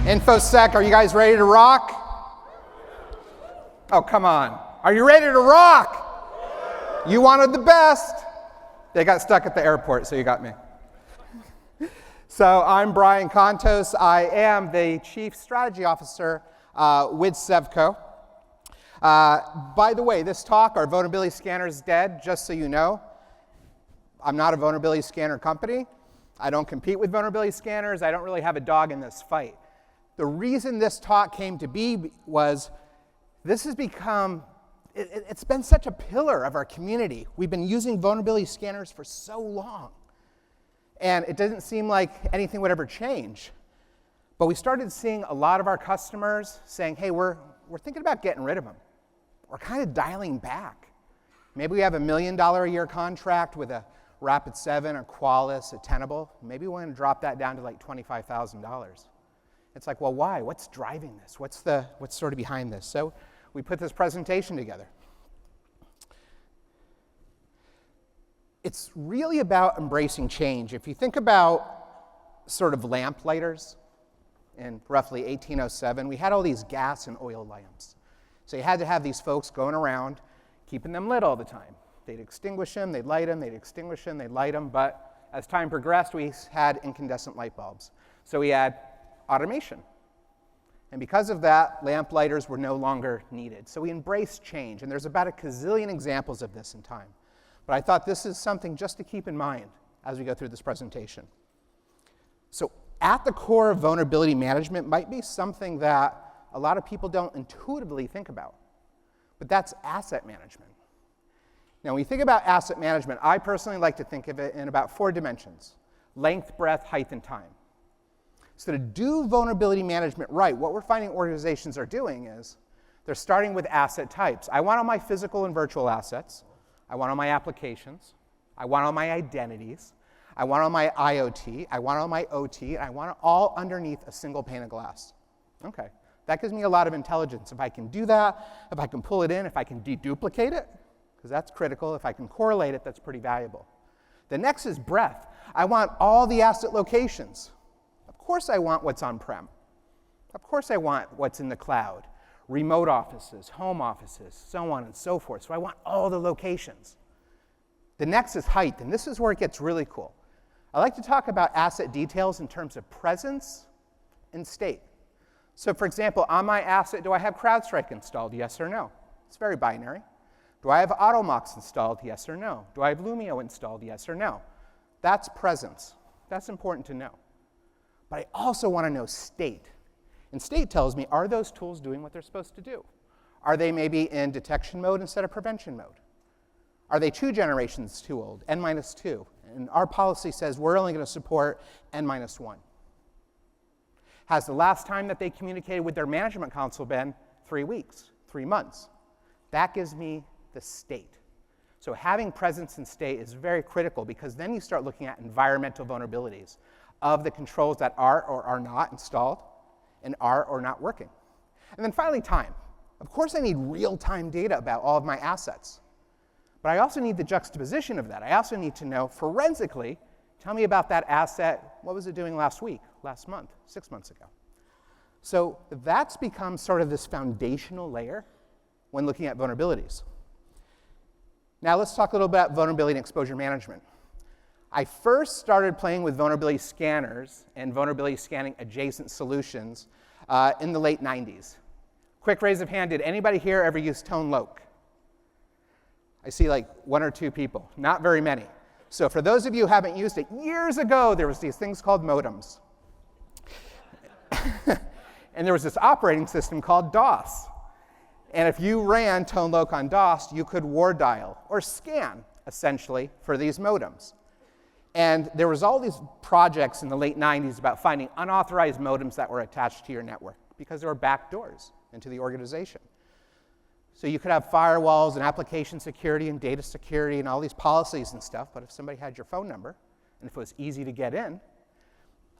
InfoSec, are you guys ready to rock? Oh, come on. Are you ready to rock? You wanted the best. They got stuck at the airport, so you got me. So I'm Brian Contos. I am the Chief Strategy Officer with Sevco. By the way, this talk, our vulnerability scanner is dead, just so you know. I'm not a vulnerability scanner company. I don't compete with vulnerability scanners. I don't really have a dog in this fight. The reason this talk came to be was this has become, it's been such a pillar of our community. We've been using vulnerability scanners for so long. And it doesn't seem like anything would ever change. But we started seeing a lot of our customers saying, hey, we're thinking about getting rid of them. We're kind of dialing back. Maybe we have $1 million a year contract with a Rapid7, a Qualys, a Tenable. Maybe we want to drop that down to like $25,000. It's like, well, why? What's driving this? What's sort of behind this? So we put this presentation together. It's really about embracing change. If you think about sort of lamplighters in roughly 1807, we had all these gas and oil lamps. So you had to have these folks going around keeping them lit all the time. They'd extinguish them, they'd light them, they'd extinguish them, they'd light them. But as time progressed, we had incandescent light bulbs. So we had automation. And because of that, lamplighters were no longer needed. So we embraced change. And there's about a gazillion examples of this in time. But I thought this is something just to keep in mind as we go through this presentation. So at the core of vulnerability management might be something that a lot of people don't intuitively think about. But that's asset management. Now, when you think about asset management, I personally like to think of it in about 4 dimensions: length, breadth, height, and time. So to do vulnerability management right, what we're finding organizations are doing is they're starting with asset types. I want all my physical and virtual assets. I want all my applications. I want all my identities. I want all my IoT. I want all my OT. And I want it all underneath a single pane of glass. Okay, that gives me a lot of intelligence. If I can do that, if I can pull it in, if I can deduplicate it, because that's critical. If I can correlate it, that's pretty valuable. The next is breadth. I want all the asset locations. Of course I want what's on-prem. Of course I want what's in the cloud. Remote offices, home offices, so on and so forth. So I want all the locations. The next is height, and this is where it gets really cool. I like to talk about asset details in terms of presence and state. So for example, on my asset, do I have CrowdStrike installed? Yes or no? It's very binary. Do I have AutoMox installed? Yes or no? Do I have Lumio installed? Yes or no? That's presence. That's important to know. But I also want to know state. And state tells me, are those tools doing what they're supposed to do? Are they maybe in detection mode instead of prevention mode? Are they 2 generations too old, N-2? And our policy says we're only going to support N-1. Has the last time that they communicated with their management console been 3 weeks, 3 months? That gives me the state. So having presence and state is very critical, because then you start looking at environmental vulnerabilities of the controls that are or are not installed and are or not working. And then finally, time. Of course I need real-time data about all of my assets. But I also need the juxtaposition of that. I also need to know forensically, tell me about that asset. What was it doing last week, last month, 6 months ago? So that's become sort of this foundational layer when looking at vulnerabilities. Now let's talk a little bit about vulnerability and exposure management. I first started playing with vulnerability scanners and vulnerability scanning adjacent solutions in the late 90s. Quick raise of hand, did anybody here ever use ToneLoc? I see like 1 or 2 people, not very many. So for those of you who haven't used it, years ago there was these things called modems. And there was this operating system called DOS. And if you ran ToneLoc on DOS, you could war dial or scan, essentially, for these modems. And there was all these projects in the late 90s about finding unauthorized modems that were attached to your network, because there were backdoors into the organization. So you could have firewalls and application security and data security and all these policies and stuff, but if somebody had your phone number, and if it was easy to get in,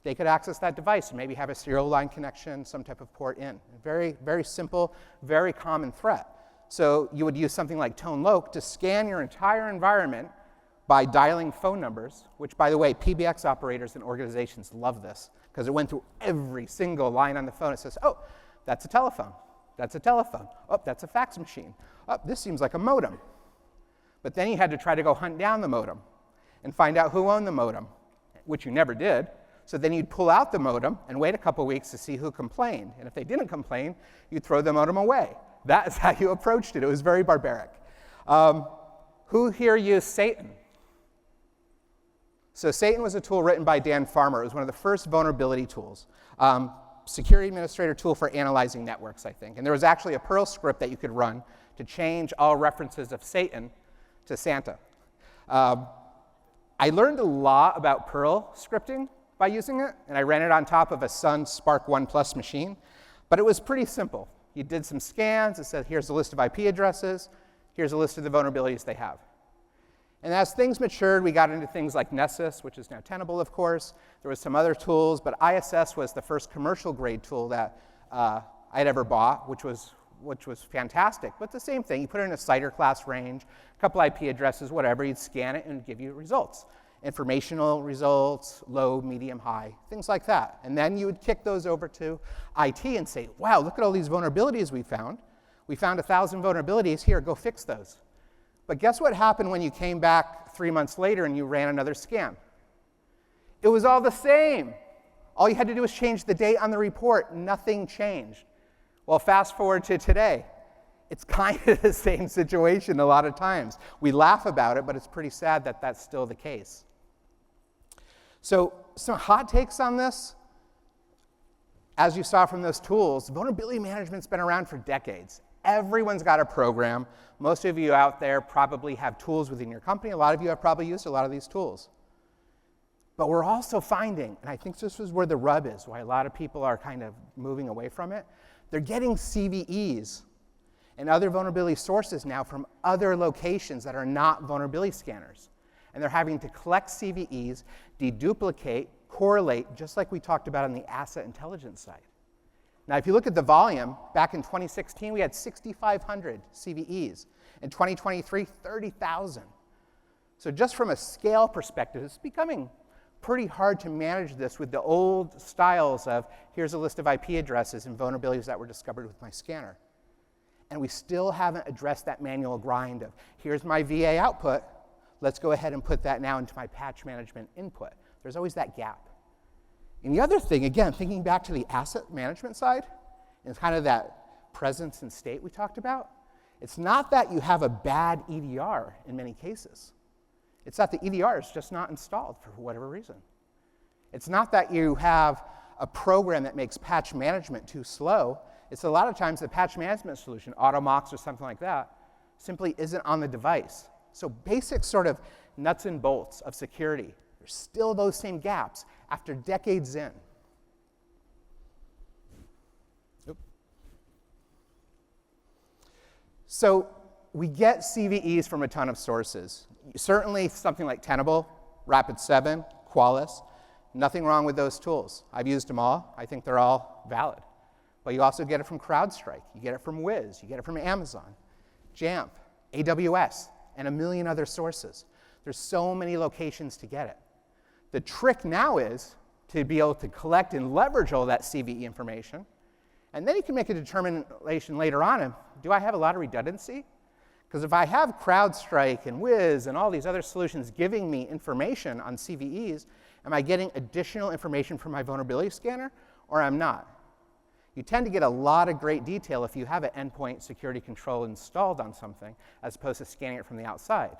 they could access that device and maybe have a serial line connection, some type of port in. Very, very simple, very common threat. So you would use something like ToneLoc to scan your entire environment by dialing phone numbers, which, by the way, PBX operators and organizations love this, because it went through every single line on the phone. It says, oh, that's a telephone. That's a telephone. Oh, that's a fax machine. Oh, this seems like a modem. But then you had to try to go hunt down the modem and find out who owned the modem, which you never did. So then you'd pull out the modem and wait a couple weeks to see who complained. And if they didn't complain, you'd throw the modem away. That is how you approached it. It was very barbaric. Who here used Satan? So Satan was a tool written by Dan Farmer. It was one of the first vulnerability tools. Security administrator tool for analyzing networks, I think. And there was actually a Perl script that you could run to change all references of Satan to Santa. I learned a lot about Perl scripting by using it, and I ran it on top of a Sun Spark 1 Plus machine. But it was pretty simple. You did some scans. It said, here's a list of IP addresses. Here's a list of the vulnerabilities they have. And as things matured, we got into things like Nessus, which is now Tenable, of course. There was some other tools, but ISS was the first commercial grade tool that I'd ever bought, which was fantastic. But the same thing, you put it in a CIDR class range, a couple IP addresses, whatever, you'd scan it and give you results. Informational results, low, medium, high, things like that. And then you would kick those over to IT and say, wow, look at all these vulnerabilities we found. We found 1,000 vulnerabilities. Here, go fix those. But guess what happened when you came back 3 months later and you ran another scan? It was all the same. All you had to do was change the date on the report. Nothing changed. Well, fast forward to today. It's kind of the same situation a lot of times. We laugh about it, but it's pretty sad that that's still the case. So some hot takes on this. As you saw from those tools, vulnerability management's been around for decades. Everyone's got a program. Most of you out there probably have tools within your company. A lot of you have probably used a lot of these tools. But we're also finding, and I think this is where the rub is, why a lot of people are kind of moving away from it, they're getting CVEs and other vulnerability sources now from other locations that are not vulnerability scanners. And they're having to collect CVEs, deduplicate, correlate, just like we talked about on the asset intelligence side. Now, if you look at the volume, back in 2016, we had 6,500 CVEs. In 2023, 30,000. So just from a scale perspective, it's becoming pretty hard to manage this with the old styles of, here's a list of IP addresses and vulnerabilities that were discovered with my scanner. And we still haven't addressed that manual grind of, here's my VA output, let's go ahead and put that now into my patch management input. There's always that gap. And the other thing, again, thinking back to the asset management side, and kind of that presence and state we talked about, it's not that you have a bad EDR in many cases. It's that the EDR is just not installed for whatever reason. It's not that you have a program that makes patch management too slow. It's a lot of times the patch management solution, AutoMox or something like that, simply isn't on the device. So basic sort of nuts and bolts of security, there's still those same gaps after decades in. So we get CVEs from a ton of sources. Certainly something like Tenable, Rapid7, Qualys, nothing wrong with those tools. I've used them all. I think they're all valid. But you also get it from CrowdStrike. You get it from Wiz. You get it from Amazon, Jamf, AWS, and a million other sources. There's so many locations to get it. The trick now is to be able to collect and leverage all that CVE information. And then you can make a determination later on of, do I have a lot of redundancy? Because if I have CrowdStrike and Wiz and all these other solutions giving me information on CVEs, am I getting additional information from my vulnerability scanner, or I'm not? You tend to get a lot of great detail if you have an endpoint security control installed on something, as opposed to scanning it from the outside.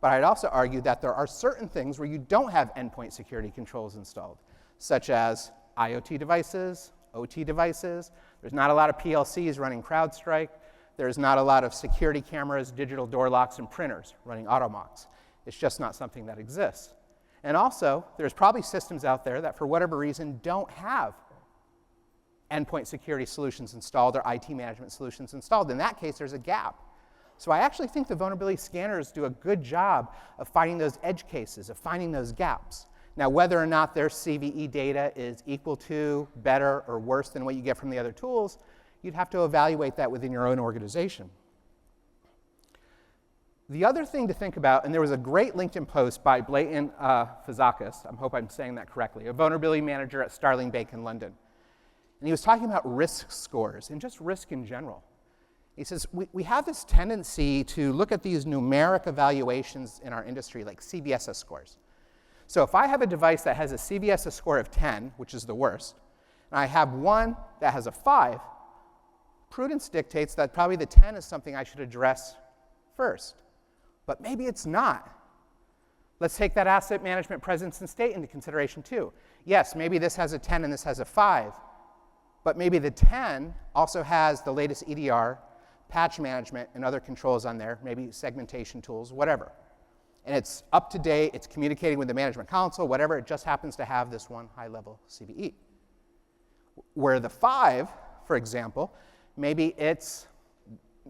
But I'd also argue that there are certain things where you don't have endpoint security controls installed, such as IoT devices, OT devices. There's not a lot of PLCs running CrowdStrike. There's not a lot of security cameras, digital door locks, and printers running AutoMox. It's just not something that exists. And also, there's probably systems out there that, for whatever reason, don't have endpoint security solutions installed or IT management solutions installed. In that case, there's a gap. So I actually think the vulnerability scanners do a good job of finding those edge cases, of finding those gaps. Now, whether or not their CVE data is equal to, better, or worse than what you get from the other tools, you'd have to evaluate that within your own organization. The other thing to think about, and there was a great LinkedIn post by Blatant Fazakis, I hope I'm saying that correctly, a vulnerability manager at Starling Bank in London. And he was talking about risk scores and just risk in general. He says, we have this tendency to look at these numeric evaluations in our industry, like CVEs scores. So if I have a device that has a CVEs score of 10, which is the worst, and I have one that has a 5, prudence dictates that probably the 10 is something I should address first. But maybe it's not. Let's take that asset management presence and state into consideration too. Yes, maybe this has a 10 and this has a 5, but maybe the 10 also has the latest EDR, patch management, and other controls on there, maybe segmentation tools, whatever. And it's up to date, it's communicating with the management console, whatever, it just happens to have this one high-level CVE. Where the 5, for example, maybe it's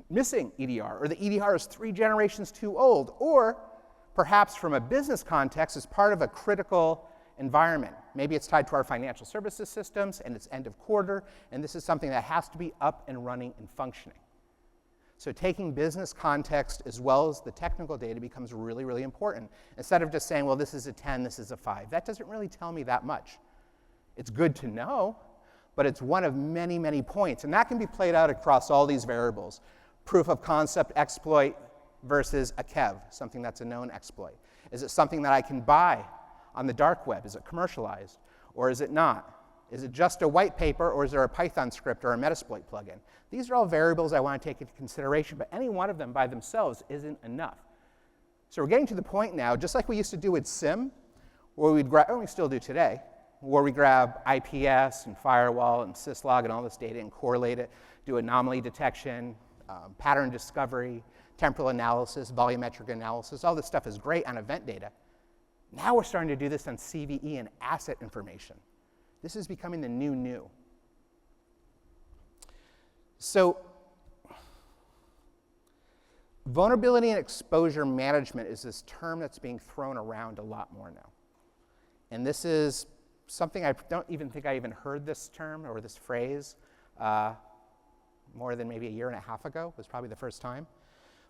missing EDR, or the EDR is 3 generations too old, or perhaps from a business context is part of a critical environment. Maybe it's tied to our financial services systems, and it's end of quarter, and this is something that has to be up and running and functioning. So taking business context as well as the technical data becomes really, really important. Instead of just saying, well, this is a 10, this is a 5. That doesn't really tell me that much. It's good to know, but it's one of many, many points. And that can be played out across all these variables. Proof of concept exploit versus a KEV, something that's a known exploit. Is it something that I can buy on the dark web? Is it commercialized, or is it not? Is it just a white paper, or is there a Python script or a Metasploit plugin? These are all variables I want to take into consideration, but any one of them by themselves isn't enough. So we're getting to the point now, just like we used to do with SIM, where we'd grab, and we still do today, where we grab IPS and firewall and syslog and all this data and correlate it, do anomaly detection, pattern discovery, temporal analysis, volumetric analysis. All this stuff is great on event data. Now we're starting to do this on CVE and asset information. This is becoming the new. So vulnerability and exposure management is this term that's being thrown around a lot more now. And this is something I don't even think I even heard this term or this phrase more than maybe a year and a half ago. Was probably the first time.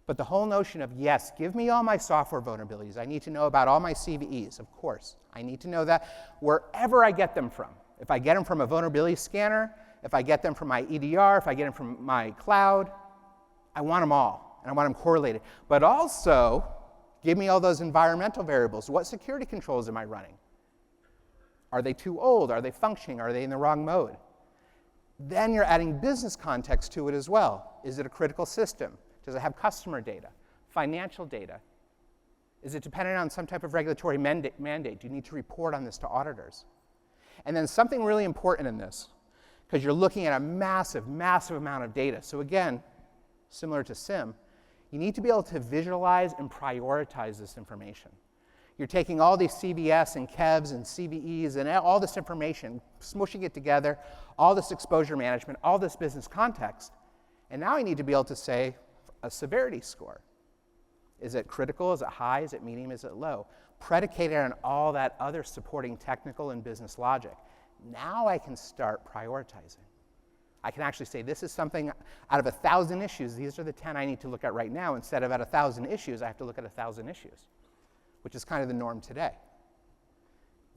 But the whole notion of, yes, give me all my software vulnerabilities. I need to know about all my CVEs, of course. I need to know that wherever I get them from. If I get them from a vulnerability scanner, if I get them from my EDR, if I get them from my cloud, I want them all, and I want them correlated. But also, give me all those environmental variables. What security controls am I running? Are they too old? Are they functioning? Are they in the wrong mode? Then you're adding business context to it as well. Is it a critical system? Does it have customer data, financial data? Is it dependent on some type of regulatory mandate? Do you need to report on this to auditors? And then something really important in this, because you're looking at a massive, massive amount of data. So again, similar to SIM, you need to be able to visualize and prioritize this information. You're taking all these CVS and KEVs and CVEs and all this information, smushing it together, all this exposure management, all this business context, and now I need to be able to say a severity score. Is it critical? Is it high? Is it medium? Is it low? Predicated on all that other supporting technical and business logic. Now I can start prioritizing. I can actually say this is something out of 1,000 issues, these are the 10 I need to look at right now. Instead of at 1,000 issues, I have to look at 1,000 issues, which is kind of the norm today.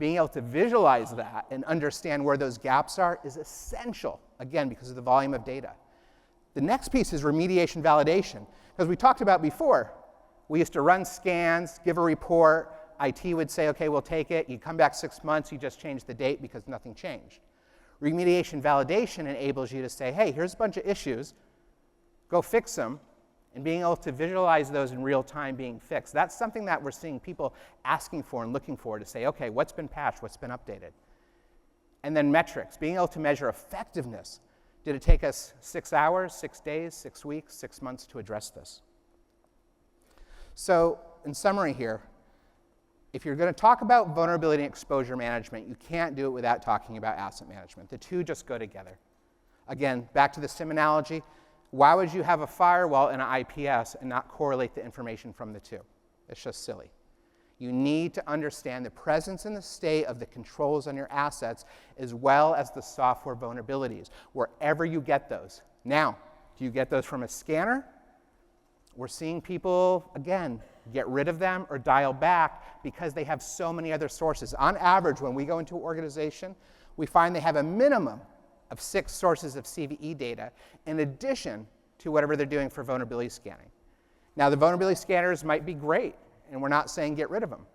Being able to visualize that and understand where those gaps are is essential, again, because of the volume of data. The next piece is remediation validation. Because we talked about before, we used to run scans, give a report, IT would say, okay, we'll take it. You come back 6 months, you just change the date because nothing changed. Remediation validation enables you to say, hey, here's a bunch of issues, go fix them, and being able to visualize those in real time being fixed. That's something that we're seeing people asking for and looking for to say, okay, what's been patched, what's been updated? And then metrics, being able to measure effectiveness. Did it take us 6 hours, 6 days, 6 weeks, 6 months to address this? So in summary here, if you're going to talk about vulnerability and exposure management, you can't do it without talking about asset management. The two just go together. Again, back to the SIM analogy, why would you have a firewall and an IPS and not correlate the information from the two? It's just silly. You need to understand the presence and the state of the controls on your assets as well as the software vulnerabilities, wherever you get those. Now, do you get those from a scanner? We're seeing people, again, get rid of them or dial back because they have so many other sources. On average, when we go into an organization, we find they have a minimum of 6 sources of CVE data in addition to whatever they're doing for vulnerability scanning. Now, the vulnerability scanners might be great, and we're not saying get rid of them.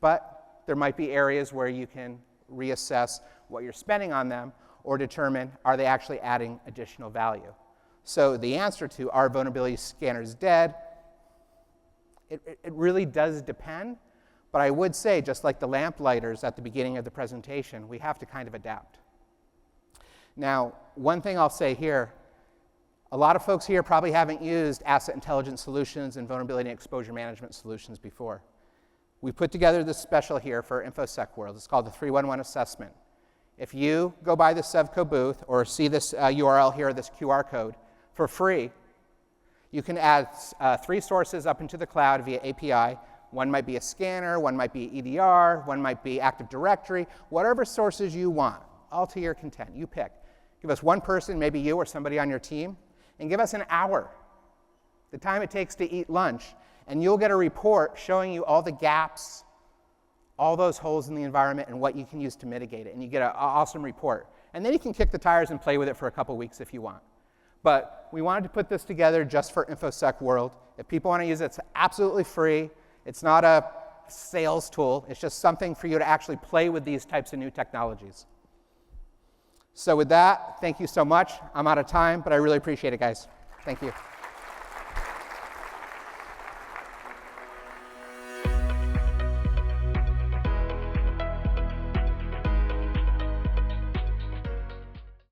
But there might be areas where you can reassess what you're spending on them or determine, are they actually adding additional value? So the answer to, are vulnerability scanners dead? It really does depend. But I would say, just like the lamp lighters at the beginning of the presentation, we have to kind of adapt. Now, one thing I'll say here, a lot of folks here probably haven't used asset intelligence solutions and vulnerability and exposure management solutions before. We put together this special here for InfoSec world. It's called the 311 assessment. If you go by the Sevco booth or see this URL here, this QR code, for free, you can add 3 sources up into the cloud via API. One might be a scanner, one might be EDR, one might be Active Directory, whatever sources you want, all to your content. You pick. Give us one person, maybe you or somebody on your team, and give us an hour, the time it takes to eat lunch, and you'll get a report showing you all the gaps, all those holes in the environment, and what you can use to mitigate it. And you get an awesome report. And then you can kick the tires and play with it for a couple weeks if you want. But we wanted to put this together just for InfoSec world. If people want to use it, it's absolutely free. It's not a sales tool. It's just something for you to actually play with these types of new technologies. So with that, thank you so much. I'm out of time, but I really appreciate it, guys. Thank you.